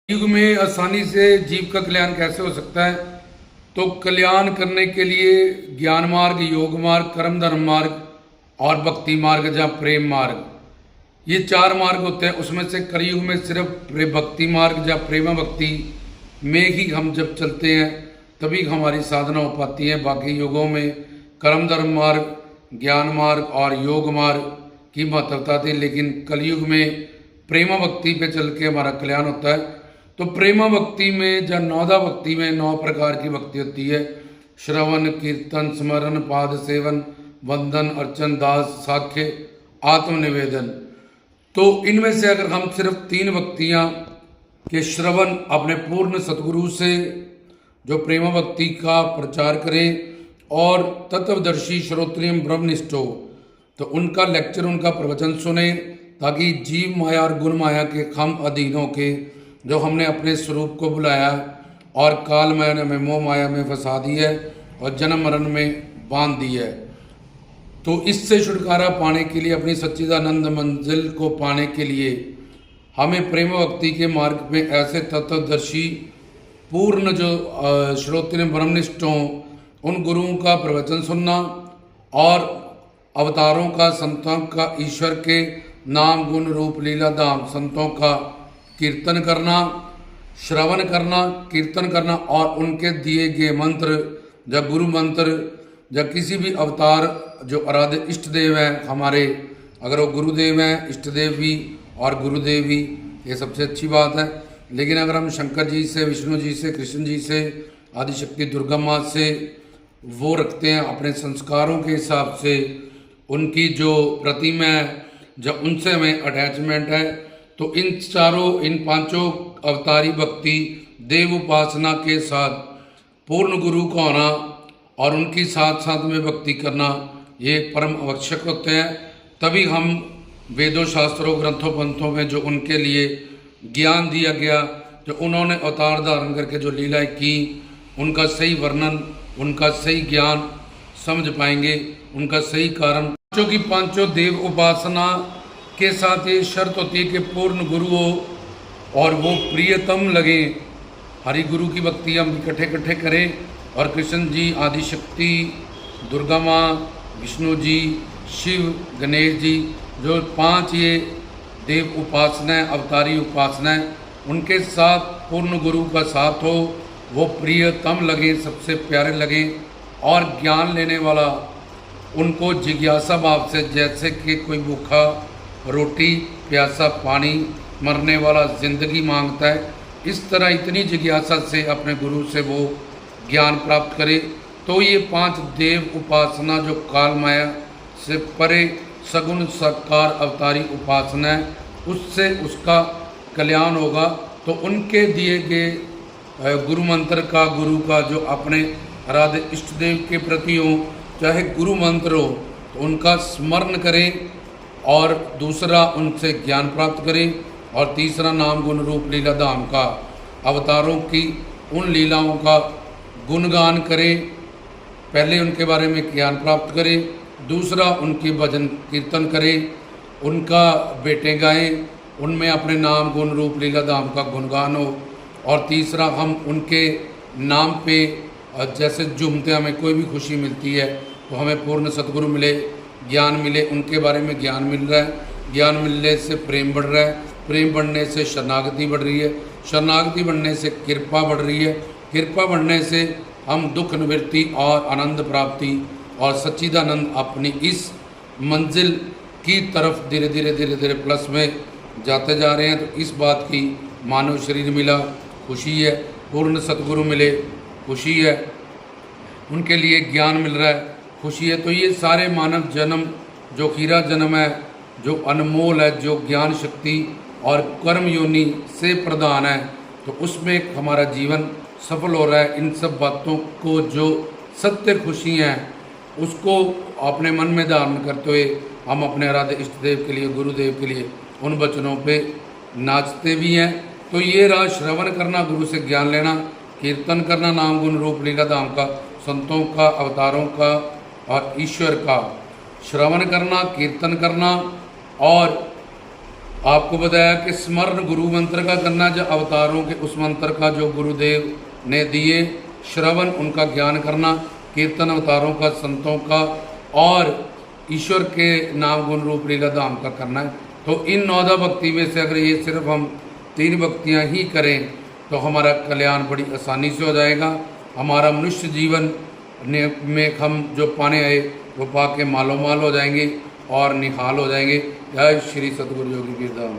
युग में आसानी से जीव का कल्याण कैसे हो सकता है? तो कल्याण करने के लिए ज्ञान मार्ग, योग मार्ग, कर्म धर्म मार्ग और भक्ति मार्ग या प्रेम मार्ग, ये चार मार्ग होते हैं। उसमें से कलयुग में सिर्फ भक्ति मार्ग या प्रेम भक्ति में ही हम जब चलते हैं तभी हमारी साधना हो पाती है। बाकी युगों में कर्म धर्म मार्ग, ज्ञान मार्ग और योग मार्ग की महत्वता थी, लेकिन कलयुग में प्रेम भक्ति पे चल के हमारा कल्याण होता है। तो प्रेम भक्ति में या नौदा भक्ति में 9 प्रकार की भक्ति होती है। श्रवण, कीर्तन, स्मरण, पाद सेवन, वंदन, अर्चन, दास, साख्य, आत्मनिवेदन। तो इनमें से अगर हम सिर्फ 3 भक्तियां के श्रवण अपने पूर्ण सतगुरु से जो प्रेम भक्ति का प्रचार करें और तत्वदर्शी श्रोत्रियम ब्रह्मनिष्ठ हो, तो उनका लेक्चर, उनका प्रवचन सुने, ताकि जीव माया और गुण माया के हम अधीनों के जो हमने अपने स्वरूप को बुलाया और काल माया में, मोह माया में फंसा दी है और जन्म मरण में बांध दी है, तो इससे छुटकारा पाने के लिए, अपनी सच्चिदानंद मंजिल को पाने के लिए हमें प्रेम भक्ति के मार्ग में ऐसे तत्वदर्शी पूर्ण जो श्रोत्रिय ब्रह्मनिष्ठ हों, उन गुरुओं का प्रवचन सुनना और अवतारों का, संतों का, ईश्वर के नाम गुण रूप लीला धाम संतों का कीर्तन करना, श्रवण करना, कीर्तन करना और उनके दिए गए मंत्र या गुरु मंत्र या किसी भी अवतार जो आराध्य इष्ट देव हैं हमारे, अगर वो गुरुदेव हैं, इष्ट देव भी और गुरुदेव भी, ये सबसे अच्छी बात है। लेकिन अगर हम शंकर जी से, विष्णु जी से, कृष्ण जी से, आदिशक्ति दुर्गा माँ से वो रखते हैं अपने संस्कारों के हिसाब से, उनकी जो प्रतिमा है, जब उनसे हमें अटैचमेंट है, तो इन चारों, इन 5 अवतारी भक्ति देव उपासना के साथ पूर्ण गुरु को होना और उनकी साथ साथ में भक्ति करना, ये परम आवश्यक होते हैं। तभी हम वेदों, शास्त्रों, ग्रंथों, पंथों में जो उनके लिए ज्ञान दिया गया, जो उन्होंने अवतार धारण करके जो लीलाएं की, उनका सही वर्णन, उनका सही ज्ञान समझ पाएंगे, उनका सही कारण। क्योंकि 5 देव उपासना के साथ ये शर्त होती है कि पूर्ण गुरु हो और वो प्रियतम लगे। हरि गुरु की भक्ति हम इकट्ठे करें और कृष्ण जी, आदिशक्ति, दुर्गा माँ, विष्णु जी, शिव, गणेश जी, जो 5 ये देव उपासना, अवतारी उपासना, उनके साथ पूर्ण गुरु का साथ हो, वो प्रियतम लगे, सबसे प्यारे लगे और ज्ञान लेने वाला उनको जिज्ञासा भाव से, जैसे कि कोई भूखा रोटी, प्यासा पानी, मरने वाला जिंदगी मांगता है, इस तरह इतनी जिज्ञासा से अपने गुरु से वो ज्ञान प्राप्त करे। तो ये 5 देव उपासना जो काल माया से परे सगुण साकार अवतारी उपासना है, उससे उसका कल्याण होगा। तो उनके दिए गए गुरु मंत्र का, गुरु का जो अपने आराध्य इष्ट देव के प्रति हो, चाहे गुरु मंत्र हो, तो उनका स्मरण करें और दूसरा उनसे ज्ञान प्राप्त करें और तीसरा नाम गुण रूप लीला धाम का, अवतारों की उन लीलाओं का गुणगान करें। पहले उनके बारे में ज्ञान प्राप्त करें, दूसरा उनकी भजन कीर्तन करें, उनका बेटे गाएं, उनमें अपने नाम गुण रूप लीला धाम का गुणगान हो, और तीसरा हम उनके नाम पे जैसे झूमते हमें कोई भी खुशी मिलती है, तो हमें पूर्ण सतगुरु मिले, ज्ञान मिले, उनके बारे में ज्ञान मिल रहा है, ज्ञान मिलने से प्रेम बढ़ रहा है, प्रेम बढ़ने से शरणागति बढ़ रही है, शरणागति बढ़ने से कृपा बढ़ रही है, कृपा बढ़ने से हम दुख निवृत्ति और आनंद प्राप्ति और सच्चिदानंद अपनी इस मंजिल की तरफ धीरे धीरे प्लस में जाते जा रहे हैं। तो इस बात की मानव शरीर मिला, खुशी है, पूर्ण सतगुरु मिले, खुशी है, उनके लिए ज्ञान मिल रहा है, खुशी है। तो ये सारे मानव जन्म जो हीरा जन्म है, जो अनमोल है, जो ज्ञान शक्ति और कर्म योनि से प्रदान है, तो उसमें हमारा जीवन सफल हो रहा है। इन सब बातों को, जो सत्य खुशी हैं, उसको अपने मन में धारण करते हुए हम अपने आराध्य इष्ट देव के लिए, गुरुदेव के लिए उन वचनों पे नाचते भी हैं। तो ये रहा श्रवण करना, गुरु से ज्ञान लेना, कीर्तन करना नाम गुण रूप लीला धाम का, संतों का, अवतारों का और ईश्वर का, श्रवण करना, कीर्तन करना और आपको बताया कि स्मरण गुरु मंत्र का करना, जो अवतारों के उस मंत्र का जो गुरुदेव ने दिए, श्रवण उनका ज्ञान करना, कीर्तन अवतारों का, संतों का, और ईश्वर के नाम गुण रूप लीला धाम का करना है। तो इन 9 भक्ति में से अगर ये सिर्फ हम 3 भक्तियाँ ही करें तो हमारा कल्याण बड़ी आसानी से हो जाएगा। हमारा मनुष्य जीवन में हम जो पाने आए वो पा के मालो माल हो जाएंगे और निहाल हो जाएंगे। जय श्री सतगुरु योगी पीर धाम।